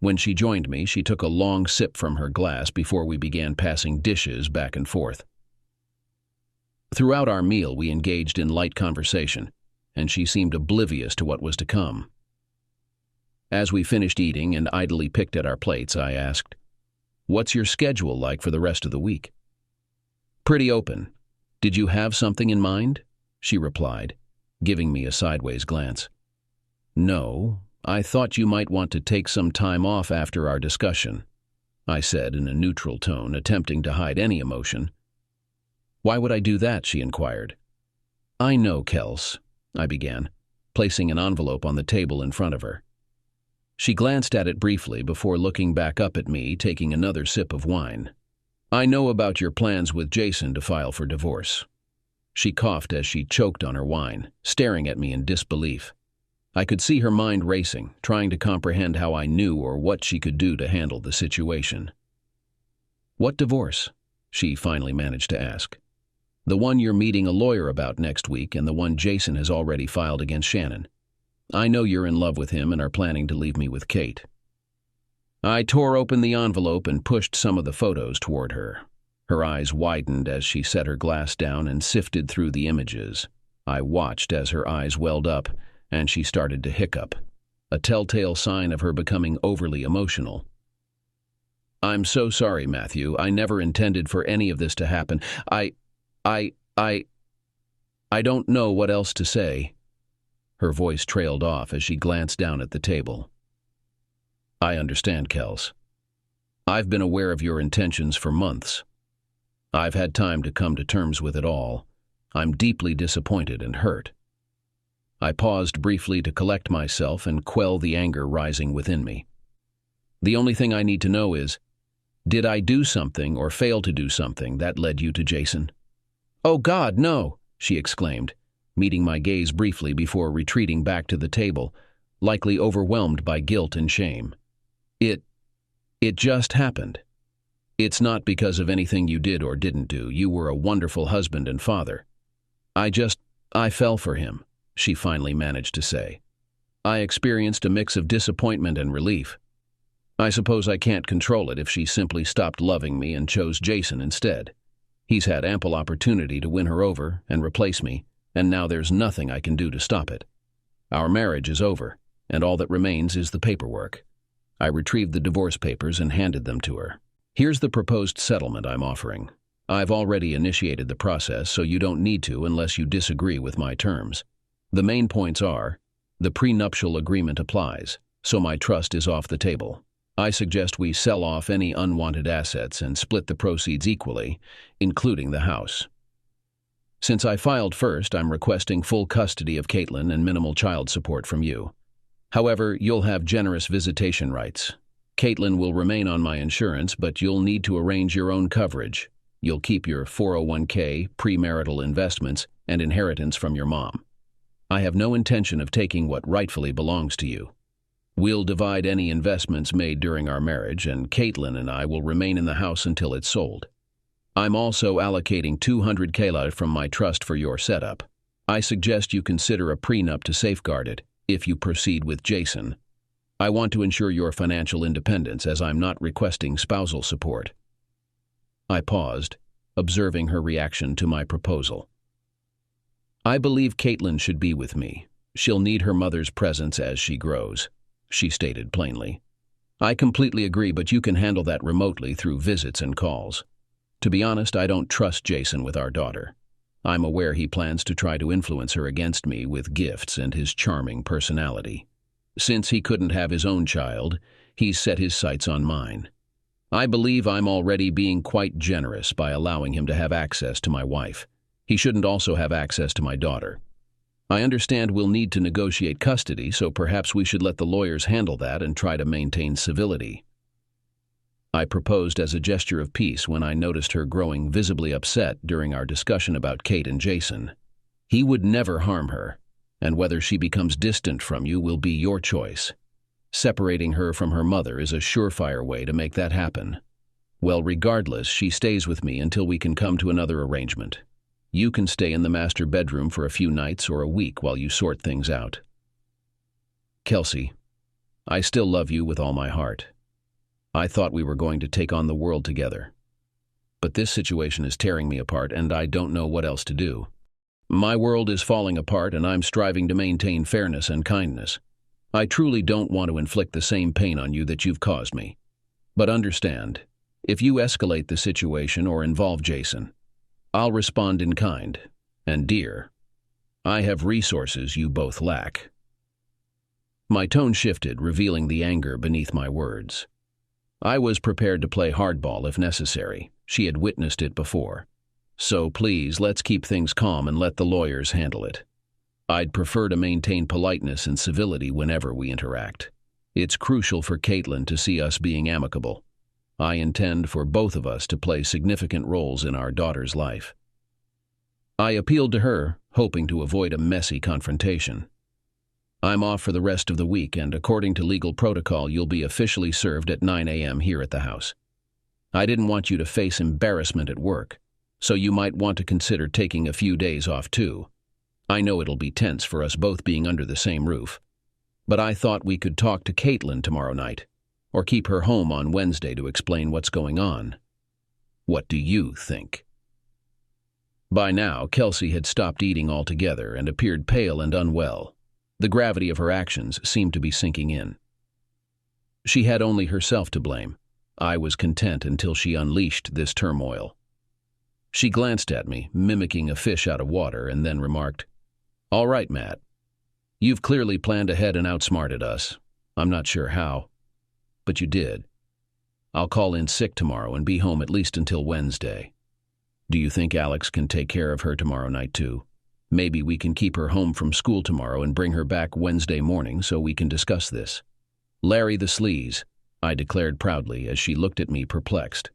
When she joined me, she took a long sip from her glass before we began passing dishes back and forth. Throughout our meal, we engaged in light conversation, and she seemed oblivious to what was to come. As we finished eating and idly picked at our plates, I asked, "What's your schedule like for the rest of the week?" "Pretty open. Did you have something in mind? She replied, giving me a sideways glance. No, I thought you might want to take some time off after our discussion, I said in a neutral tone, attempting to hide any emotion. Why would I do that? She inquired. I know, Kels, I began, placing an envelope on the table in front of her. She glanced at it briefly before looking back up at me, taking another sip of wine. I know about your plans with Jason to file for divorce. She coughed as she choked on her wine, staring at me in disbelief. I could see her mind racing, trying to comprehend how I knew or what she could do to handle the situation. What divorce? She finally managed to ask. The one you're meeting a lawyer about next week and the one Jason has already filed against Shannon. I know you're in love with him and are planning to leave me with Kate. I tore open the envelope and pushed some of the photos toward her. Her eyes widened as she set her glass down and sifted through the images. I watched as her eyes welled up and she started to hiccup, a telltale sign of her becoming overly emotional. I'm so sorry, Matthew. I never intended for any of this to happen. I don't know what else to say. Her voice trailed off as she glanced down at the table. I understand, Kels. I've been aware of your intentions for months. I've had time to come to terms with it all. I'm deeply disappointed and hurt. I paused briefly to collect myself and quell the anger rising within me. The only thing I need to know is, did I do something or fail to do something that led you to Jason? Oh God, no, she exclaimed, meeting my gaze briefly before retreating back to the table, likely overwhelmed by guilt and shame. It just happened. It's not because of anything you did or didn't do. You were a wonderful husband and father. I fell for him, she finally managed to say. I experienced a mix of disappointment and relief. I suppose I can't control it if she simply stopped loving me and chose Jason instead. He's had ample opportunity to win her over and replace me, and now there's nothing I can do to stop it. Our marriage is over, and all that remains is the paperwork. I retrieved the divorce papers and handed them to her. Here's the proposed settlement I'm offering. I've already initiated the process, so you don't need to unless you disagree with my terms. The main points are, the prenuptial agreement applies, so my trust is off the table. I suggest we sell off any unwanted assets and split the proceeds equally, including the house. Since I filed first, I'm requesting full custody of Caitlin and minimal child support from you. However, you'll have generous visitation rights. Caitlin will remain on my insurance, but you'll need to arrange your own coverage. You'll keep your 401k, premarital investments, and inheritance from your mom. I have no intention of taking what rightfully belongs to you. We'll divide any investments made during our marriage, and Caitlin and I will remain in the house until it's sold. I'm also allocating $200K from my trust for your setup. I suggest you consider a prenup to safeguard it if you proceed with Jason. I want to ensure your financial independence as I'm not requesting spousal support. I paused, observing her reaction to my proposal. I believe Caitlin should be with me. She'll need her mother's presence as she grows, she stated plainly. I completely agree, but you can handle that remotely through visits and calls. To be honest, I don't trust Jason with our daughter. I'm aware he plans to try to influence her against me with gifts and his charming personality. Since he couldn't have his own child, he's set his sights on mine. I believe I'm already being quite generous by allowing him to have access to my wife. He shouldn't also have access to my daughter. I understand we'll need to negotiate custody, so perhaps we should let the lawyers handle that and try to maintain civility. I proposed as a gesture of peace when I noticed her growing visibly upset during our discussion about Kate and Jason. He would never harm her, and whether she becomes distant from you will be your choice. Separating her from her mother is a surefire way to make that happen. Well, regardless, she stays with me until we can come to another arrangement. You can stay in the master bedroom for a few nights or a week while you sort things out. Kelsey, I still love you with all my heart. I thought we were going to take on the world together. But this situation is tearing me apart, and I don't know what else to do. My world is falling apart, and I'm striving to maintain fairness and kindness. I truly don't want to inflict the same pain on you that you've caused me. But understand, if you escalate the situation or involve Jason, I'll respond in kind. And dear, I have resources you both lack. My tone shifted, revealing the anger beneath my words. I was prepared to play hardball if necessary. She had witnessed it before. So please, let's keep things calm and let the lawyers handle it. I'd prefer to maintain politeness and civility whenever we interact. It's crucial for Caitlin to see us being amicable. I intend for both of us to play significant roles in our daughter's life. I appealed to her, hoping to avoid a messy confrontation. I'm off for the rest of the week, and according to legal protocol, you'll be officially served at 9 a.m. here at the house. I didn't want you to face embarrassment at work, so you might want to consider taking a few days off too. I know it'll be tense for us both being under the same roof, but I thought we could talk to Caitlin tomorrow night, or keep her home on Wednesday to explain what's going on. What do you think? By now, Kelsey had stopped eating altogether and appeared pale and unwell. The gravity of her actions seemed to be sinking in. She had only herself to blame. I was content until she unleashed this turmoil. She glanced at me, mimicking a fish out of water, and then remarked, "All right, Matt. You've clearly planned ahead and outsmarted us. I'm not sure how, but you did. I'll call in sick tomorrow and be home at least until Wednesday. Do you think Alex can take care of her tomorrow night too? Maybe we can keep her home from school tomorrow and bring her back Wednesday morning so we can discuss this." "Larry the SAS," I declared proudly as she looked at me perplexed.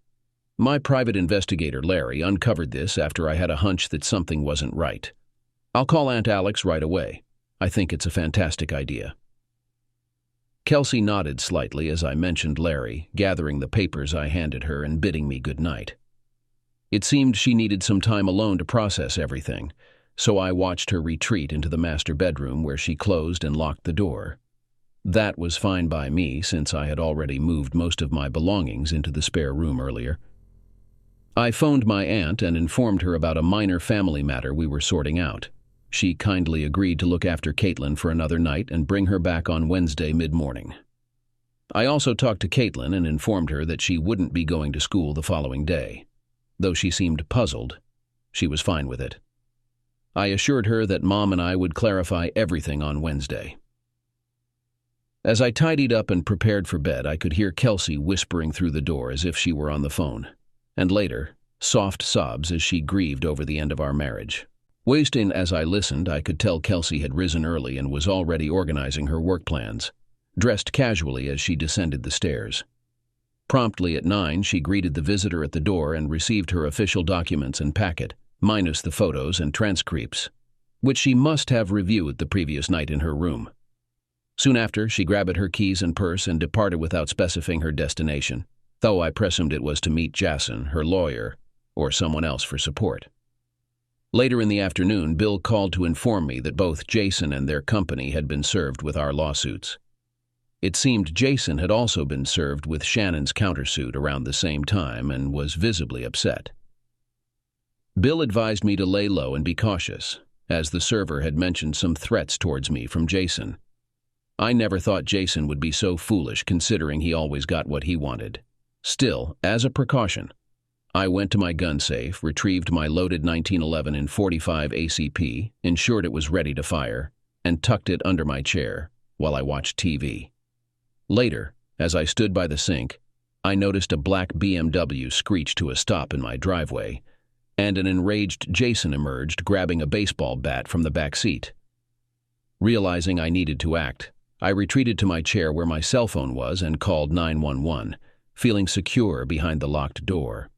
"My private investigator, Larry, uncovered this after I had a hunch that something wasn't right. I'll call Aunt Alex right away. I think it's a fantastic idea." Kelsey nodded slightly as I mentioned Larry, gathering the papers I handed her and bidding me good night. It seemed she needed some time alone to process everything, so I watched her retreat into the master bedroom where she closed and locked the door. That was fine by me since I had already moved most of my belongings into the spare room earlier. I phoned my aunt and informed her about a minor family matter we were sorting out. She kindly agreed to look after Caitlin for another night and bring her back on Wednesday mid-morning. I also talked to Caitlin and informed her that she wouldn't be going to school the following day. Though she seemed puzzled, she was fine with it. I assured her that Mom and I would clarify everything on Wednesday. As I tidied up and prepared for bed, I could hear Kelsey whispering through the door as if she were on the phone, and later, soft sobs as she grieved over the end of our marriage. Wasting as I listened, I could tell Kelsey had risen early and was already organizing her work plans, dressed casually as she descended the stairs. Promptly at 9, she greeted the visitor at the door and received her official documents and packet, minus the photos and transcripts, which she must have reviewed the previous night in her room. Soon after, she grabbed her keys and purse and departed without specifying her destination, though I presumed it was to meet Jason, her lawyer, or someone else for support. Later in the afternoon, Bill called to inform me that both Jason and their company had been served with our lawsuits. It seemed Jason had also been served with Shannon's countersuit around the same time and was visibly upset. Bill advised me to lay low and be cautious, as the server had mentioned some threats towards me from Jason. I never thought Jason would be so foolish considering he always got what he wanted. Still, as a precaution, I went to my gun safe, retrieved my loaded 1911 in .45 ACP, ensured it was ready to fire, and tucked it under my chair while I watched TV. Later, as I stood by the sink, I noticed a black BMW screech to a stop in my driveway, and an enraged Jason emerged, grabbing a baseball bat from the back seat. Realizing I needed to act, I retreated to my chair where my cell phone was and called 911, feeling secure behind the locked door.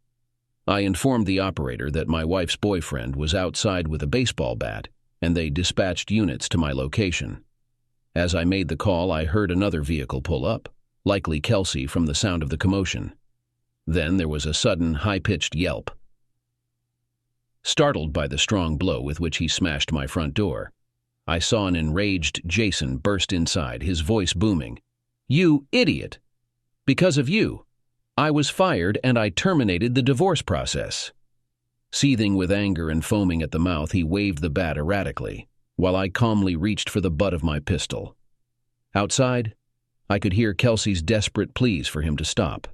I informed the operator that my wife's boyfriend was outside with a baseball bat, and they dispatched units to my location. As I made the call, I heard another vehicle pull up, likely Kelsey from the sound of the commotion. Then there was a sudden, high-pitched yelp. Startled by the strong blow with which he smashed my front door, I saw an enraged Jason burst inside, his voice booming. "You idiot! Because of you, I was fired and I terminated the divorce process." Seething with anger and foaming at the mouth, he waved the bat erratically, while I calmly reached for the butt of my pistol. Outside, I could hear Kelsey's desperate pleas for him to stop.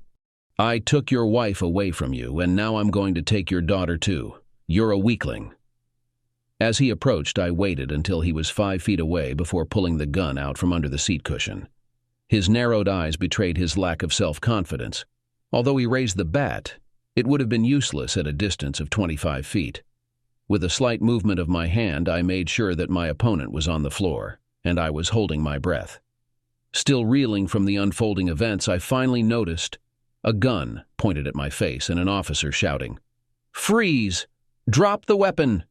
"I took your wife away from you, and now I'm going to take your daughter too. "You're a weakling." As he approached, I waited until he was 5 feet away before pulling the gun out from under the seat cushion. His narrowed eyes betrayed his lack of self-confidence. Although he raised the bat, it would have been useless at a distance of 25 feet. With a slight movement of my hand, I made sure that my opponent was on the floor, and I was holding my breath. Still reeling from the unfolding events, I finally noticed a gun pointed at my face and an officer shouting, "Freeze! Drop the weapon!"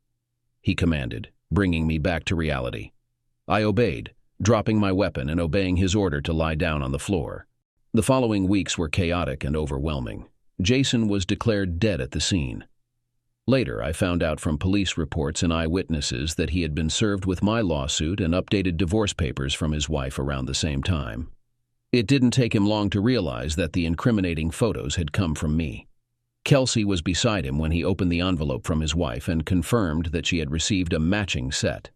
he commanded, bringing me back to reality. I obeyed, dropping my weapon and obeying his order to lie down on the floor. The following weeks were chaotic and overwhelming. Jason was declared dead at the scene. Later, I found out from police reports and eyewitnesses that he had been served with my lawsuit and updated divorce papers from his wife around the same time. It didn't take him long to realize that the incriminating photos had come from me. Kelsey was beside him when he opened the envelope from his wife and confirmed that she had received a matching set.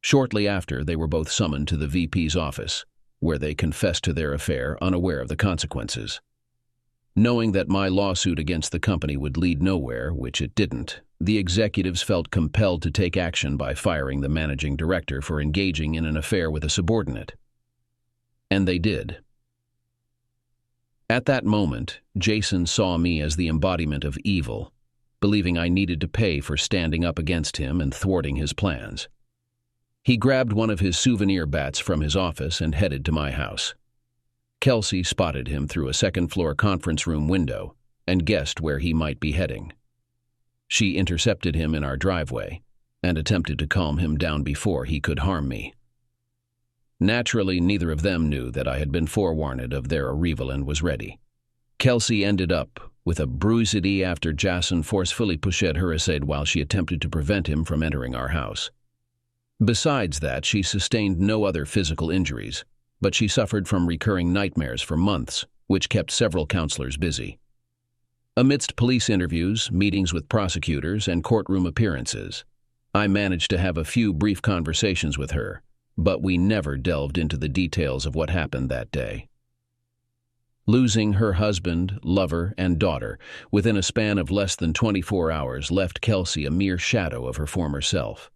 Shortly after, they were both summoned to the VP's office, where they confessed to their affair, unaware of the consequences. Knowing that my lawsuit against the company would lead nowhere, which it didn't, the executives felt compelled to take action by firing the managing director for engaging in an affair with a subordinate. And they did. At that moment, Jason saw me as the embodiment of evil, believing I needed to pay for standing up against him and thwarting his plans. He grabbed one of his souvenir bats from his office and headed to my house. Kelsey spotted him through a second-floor conference room window and guessed where he might be heading. She intercepted him in our driveway and attempted to calm him down before he could harm me. Naturally, neither of them knew that I had been forewarned of their arrival and was ready. Kelsey ended up with a bruisedy after Jason forcefully pushed her aside while she attempted to prevent him from entering our house. Besides that, she sustained no other physical injuries, but she suffered from recurring nightmares for months, which kept several counselors busy. Amidst police interviews, meetings with prosecutors, and courtroom appearances, I managed to have a few brief conversations with her, but we never delved into the details of what happened that day. Losing her husband, lover, and daughter within a span of less than 24 hours left Kelsey a mere shadow of her former self.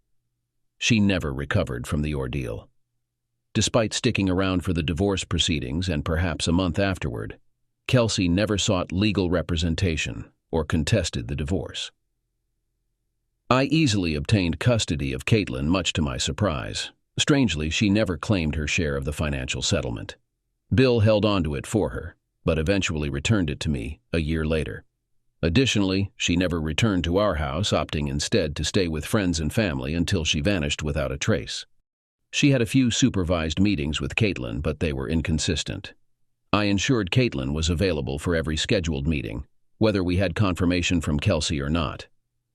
She never recovered from the ordeal. Despite sticking around for the divorce proceedings and perhaps a month afterward, Kelsey never sought legal representation or contested the divorce. I easily obtained custody of Caitlin, much to my surprise. Strangely, she never claimed her share of the financial settlement. Bill held onto it for her, but eventually returned it to me a year later. Additionally, she never returned to our house, opting instead to stay with friends and family until she vanished without a trace. She had a few supervised meetings with Caitlin, but they were inconsistent. I ensured Caitlin was available for every scheduled meeting, whether we had confirmation from Kelsey or not.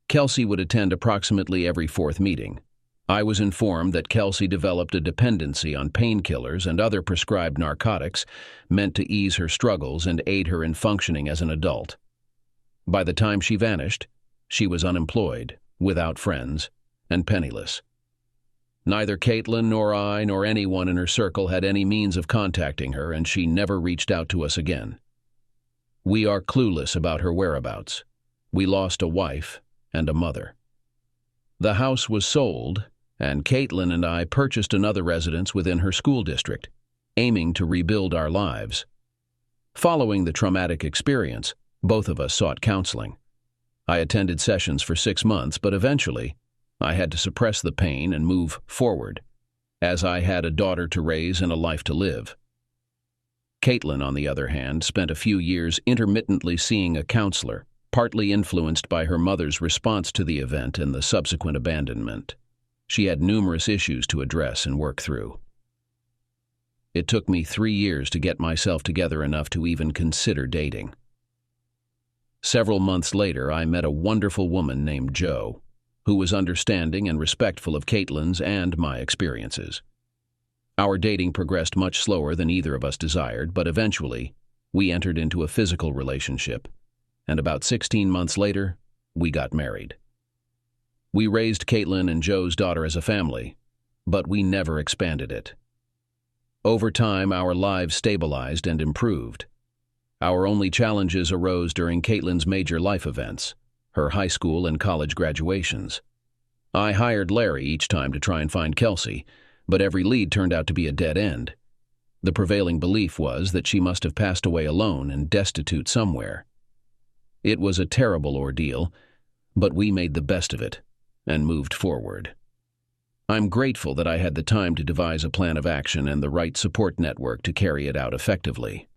Kelsey would attend approximately every fourth meeting. I was informed that Kelsey developed a dependency on painkillers and other prescribed narcotics meant to ease her struggles and aid her in functioning as an adult. By the time she vanished, she was unemployed, without friends, and penniless. Neither Caitlin nor I nor anyone in her circle had any means of contacting her, and she never reached out to us again. We are clueless about her whereabouts. We lost a wife and a mother. The house was sold, and Caitlin and I purchased another residence within her school district, aiming to rebuild our lives. Following the traumatic experience, both of us sought counseling. I attended sessions for 6 months, but eventually, I had to suppress the pain and move forward, as I had a daughter to raise and a life to live. Caitlin, on the other hand, spent a few years intermittently seeing a counselor, partly influenced by her mother's response to the event and the subsequent abandonment. She had numerous issues to address and work through. It took me 3 years to get myself together enough to even consider dating. Several months later, I met a wonderful woman named Jo, who was understanding and respectful of Caitlin's and my experiences. Our dating progressed much slower than either of us desired, but eventually, we entered into a physical relationship, and about 16 months later, we got married. We raised Caitlin and Jo's daughter as a family, but we never expanded it. Over time, our lives stabilized and improved. Our only challenges arose during Caitlin's major life events, her high school and college graduations. I hired Larry each time to try and find Kelsey, but every lead turned out to be a dead end. The prevailing belief was that she must have passed away alone and destitute somewhere. It was a terrible ordeal, but we made the best of it and moved forward. I'm grateful that I had the time to devise a plan of action and the right support network to carry it out effectively.